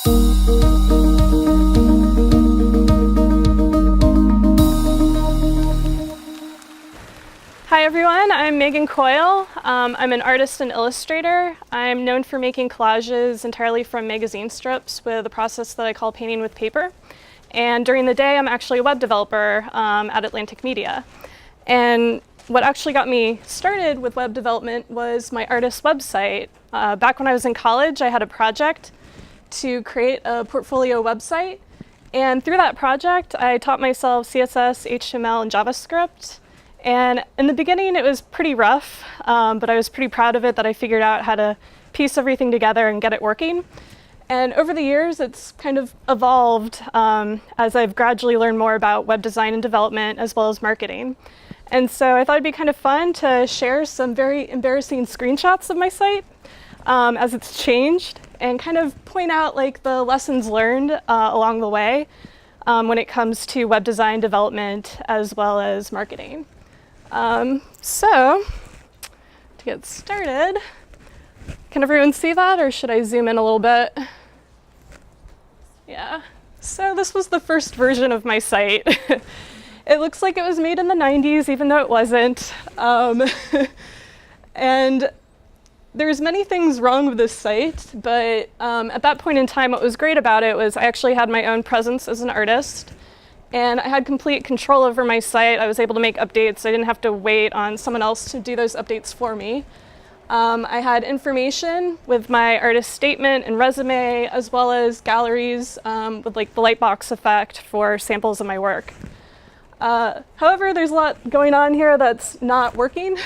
Hi everyone, I'm Coyle. I'm an artist and illustrator. I'm known for making collages entirely from magazine strips with a process that I call painting with paper. And during the day, I'm actually a web developer at Atlantic Media. And what actually got me started with web development was my artist website. Back when I was in college, I had a project to create a portfolio website. And through that project, I taught myself CSS, HTML, and JavaScript. And in the beginning, it was pretty rough, but I was pretty proud of it that I figured out how to piece everything together and get it working. And over the years, it's kind of evolved as I've gradually learned more about web design and development, as well as marketing. And so I thought it'd be kind of fun to share some very embarrassing screenshots of my site as it's changed, and kind of point out like the lessons learned along the way when it comes to web design development, as well as marketing. So, to get started, can everyone see that, or should I zoom in a little bit? Yeah, so this was the first version of my site. It looks like it was made in the 90s, even though it wasn't. And there's many things wrong with this site, but at that point in time, what was great about it was I actually had my own presence as an artist. And I had complete control over my site. I was able to make updates. I didn't have to wait on someone else to do those updates for me. I had information with my artist statement and resume, as well as galleries with like the lightbox effect for samples of my work. However, there's a lot going on here that's not working.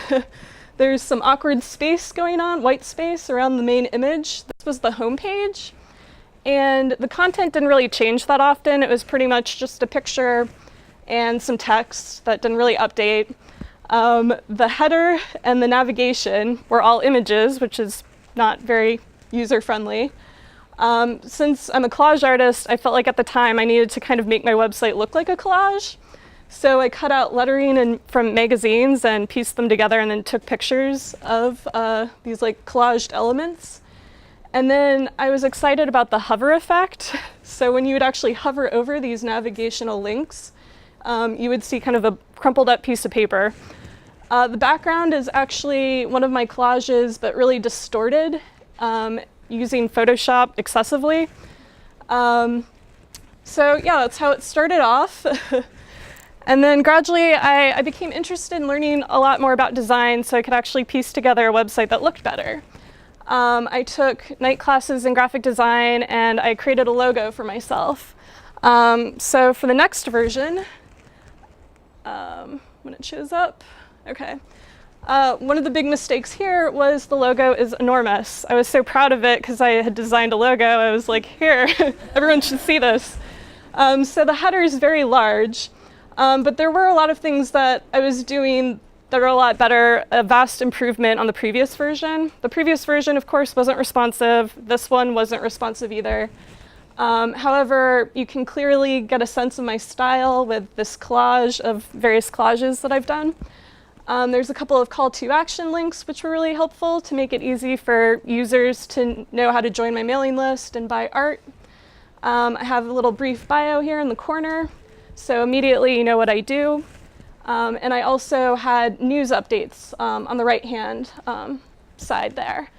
There's some awkward space going on, white space around the main image. This was the home page. And the content didn't really change that often. It was pretty much just a picture and some text that didn't really update. The header and the navigation were all images, which is not very user-friendly. Since I'm a collage artist, I felt like at the time I needed to kind of make my website look like a collage. So I cut out lettering from magazines and pieced them together, and then took pictures of these like collaged elements. And then I was excited about the hover effect. So when you would actually hover over these navigational links, you would see kind of a crumpled up piece of paper. The background is actually one of my collages, but really distorted using Photoshop excessively. So yeah, that's how it started off. And then gradually I became interested in learning a lot more about design, so I could actually piece together a website that looked better. I took night classes in graphic design, and I created a logo for myself. So for the next version, when it shows up, okay. One of the big mistakes here was the logo is enormous. I was so proud of it because I had designed a logo. I was like, here, everyone should see this. So the header is very large, but there were a lot of things that I was doing that are a lot better, a vast improvement on the previous version. The previous version, of course, wasn't responsive. This one wasn't responsive either. However, you can clearly get a sense of my style with this collage of various collages that I've done. There's a couple of call to action links, which were really helpful to make it easy for users to know how to join my mailing list and buy art. I have a little brief bio here in the corner, so immediately you know what I do. And I also had news updates on the right-hand side there.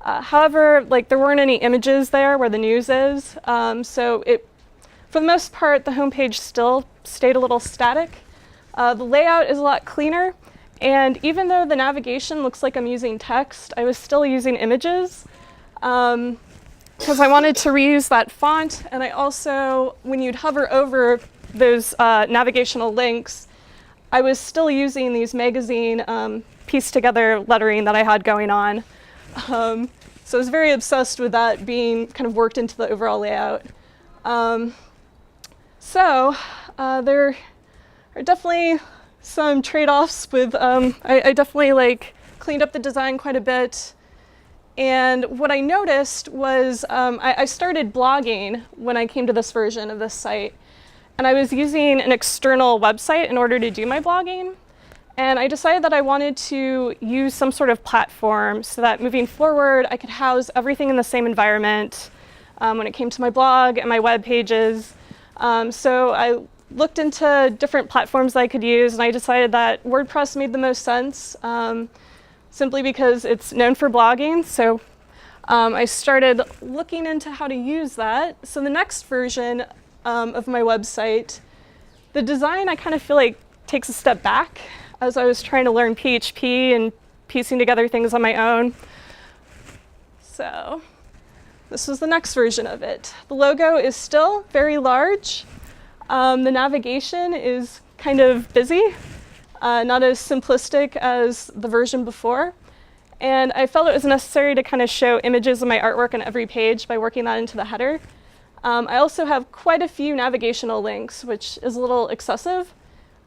However, like there weren't any images there where the news is, so for the most part, the homepage still stayed a little static. The layout is a lot cleaner, and even though the navigation looks like I'm using text, I was still using images because I wanted to reuse that font, and I also, when you'd hover over those navigational links, I was still using these magazine pieced together lettering that I had going on. So I was very obsessed with that being kind of worked into the overall layout. So there are definitely some trade-offs with, I definitely like cleaned up the design quite a bit. And what I noticed was I started blogging when I came to this version of this site. And I was using an external website in order to do my blogging. And I decided that I wanted to use some sort of platform so that moving forward, I could house everything in the same environment, when it came to my blog and my web pages. So I looked into different platforms that I could use, and I decided that WordPress made the most sense, simply because it's known for blogging. So I started looking into how to use that. So the next version of my website, the design I kind of feel like takes a step back as I was trying to learn PHP and piecing together things on my own. So this was the next version of it. The logo is still very large. The navigation is kind of busy, not as simplistic as the version before. And I felt it was necessary to kind of show images of my artwork on every page by working that into the header. I also have quite a few navigational links, which is a little excessive.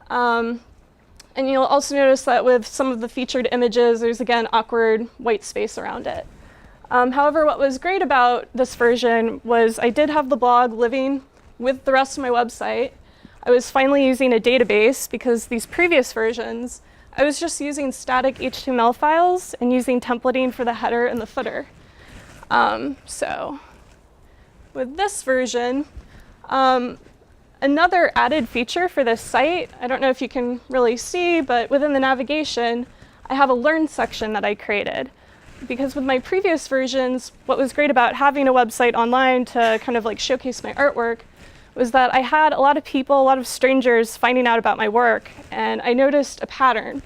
And you'll also notice that with some of the featured images, there's again awkward white space around it. However, what was great about this version was I did have the blog living with the rest of my website. I was finally using a database because these previous versions, I was just using static HTML files and using templating for the header and the footer. So with this version, another added feature for this site, I don't know if you can really see, but within the navigation, I have a Learn section that I created. Because with my previous versions, what was great about having a website online to kind of like showcase my artwork was that I had a lot of people, a lot of strangers finding out about my work, and I noticed a pattern.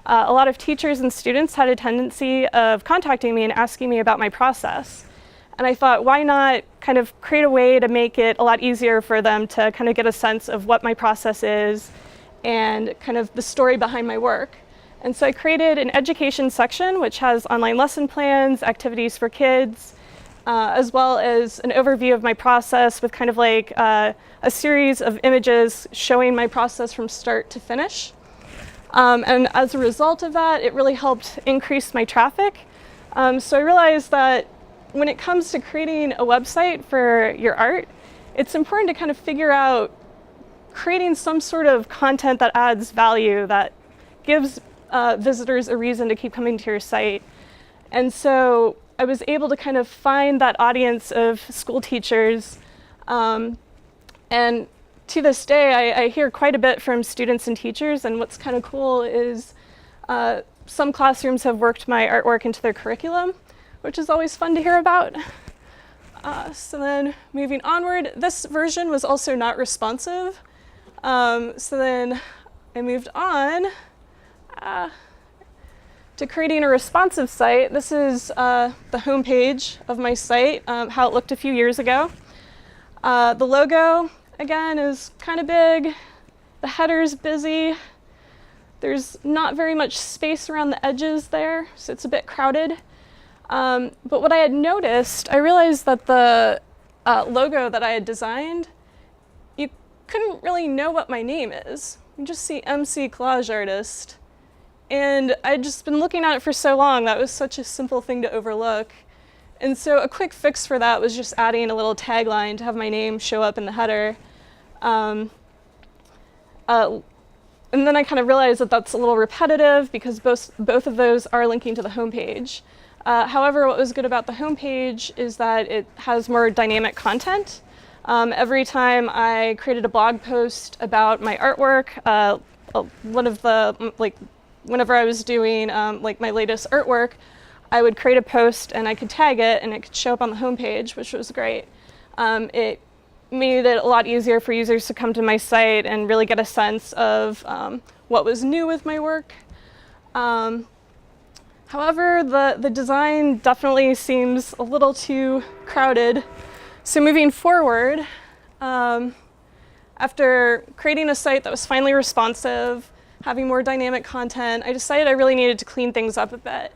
A lot of teachers and students had a tendency of contacting me and asking me about my process. And I thought, why not kind of create a way to make it a lot easier for them to kind of get a sense of what my process is and kind of the story behind my work. And so I created an education section, which has online lesson plans, activities for kids, as well as an overview of my process with kind of like a series of images showing my process from start to finish. And as a result of that, it really helped increase my traffic. So I realized that when it comes to creating a website for your art, it's important to kind of figure out creating some sort of content that adds value, that gives visitors a reason to keep coming to your site. And so I was able to kind of find that audience of school teachers. And to this day, I hear quite a bit from students and teachers. And what's kind of cool is some classrooms have worked my artwork into their curriculum, which is always fun to hear about. So then moving onward, this version was also not responsive. So then I moved on to creating a responsive site. This is the homepage of my site, how it looked a few years ago. The logo, again, is kind of big. The header's busy. There's not very much space around the edges there, so it's a bit crowded. But what I had noticed, I realized that the logo that I had designed, you couldn't really know what my name is. You just see MC Collage Artist. And I'd just been looking at it for so long, that was such a simple thing to overlook. And so a quick fix for that was just adding a little tagline to have my name show up in the header. And then I kind of realized that that's a little repetitive because both of those are linking to the homepage. However, what was good about the homepage is that it has more dynamic content. Every time I created a blog post about my artwork, whenever I was doing like my latest artwork, I would create a post and I could tag it and it could show up on the homepage, which was great. It made it a lot easier for users to come to my site and really get a sense of what was new with my work. However, the design definitely seems a little too crowded. So moving forward, after creating a site that was finally responsive, having more dynamic content, I decided I really needed to clean things up a bit.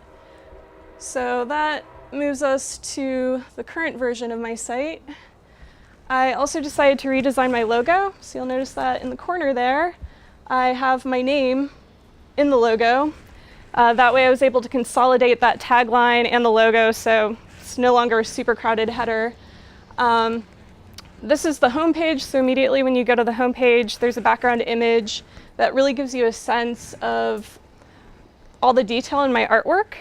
So that moves us to the current version of my site. I also decided to redesign my logo. So you'll notice that in the corner there, I have my name in the logo. That way I was able to consolidate that tagline and the logo, so it's no longer a super crowded header. This is the homepage, so immediately when you go to the homepage, there's a background image that really gives you a sense of all the detail in my artwork.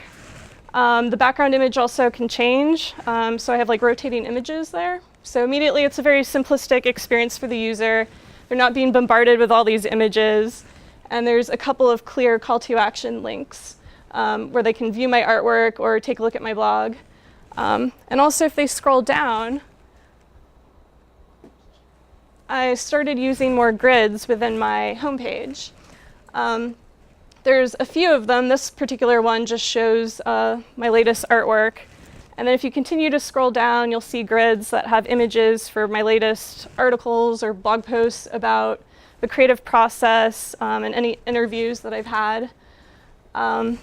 The background image also can change, so I have like rotating images there. So immediately it's a very simplistic experience for the user. They're not being bombarded with all these images. And there's a couple of clear call to action links where they can view my artwork or take a look at my blog. And also if they scroll down, I started using more grids within my homepage. There's a few of them. This particular one just shows my latest artwork. And then if you continue to scroll down, you'll see grids that have images for my latest articles or blog posts about the creative process and any interviews that I've had. And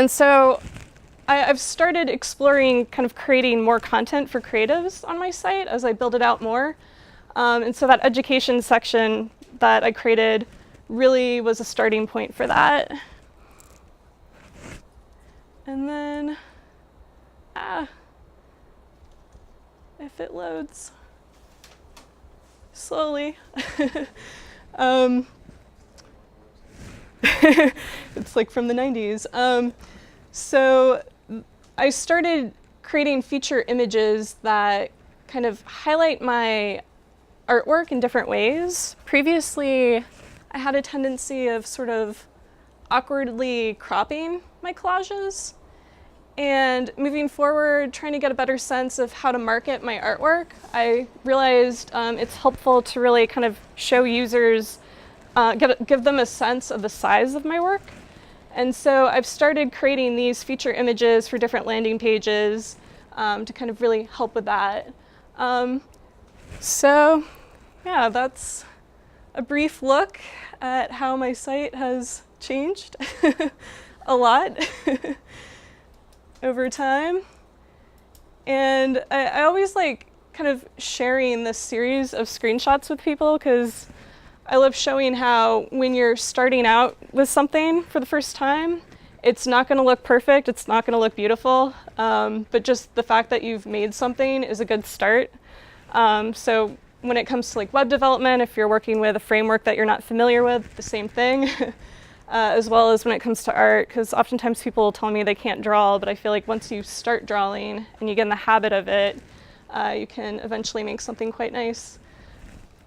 so I've started exploring kind of creating more content for creatives on my site as I build it out more. And so that education section that I created really was a starting point for that. And then, if it loads slowly. It's like from the 90s. So I started creating feature images that kind of highlight my artwork in different ways. Previously, I had a tendency of sort of awkwardly cropping my collages. And moving forward, trying to get a better sense of how to market my artwork, I realized it's helpful to really kind of show users, give them a sense of the size of my work. And so I've started creating these feature images for different landing pages to kind of really help with that. So yeah, that's a brief look at how my site has changed a lot over time. And I always like kind of sharing this series of screenshots with people because I love showing how when you're starting out with something for the first time, it's not going to look perfect, it's not going to look beautiful, but just the fact that you've made something is a good start. So when it comes to like web development, if you're working with a framework that you're not familiar with, the same thing. As well as when it comes to art, because oftentimes people tell me they can't draw, but I feel like once you start drawing and you get in the habit of it, you can eventually make something quite nice.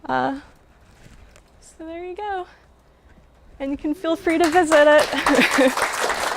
So there you go. And you can feel free to visit it.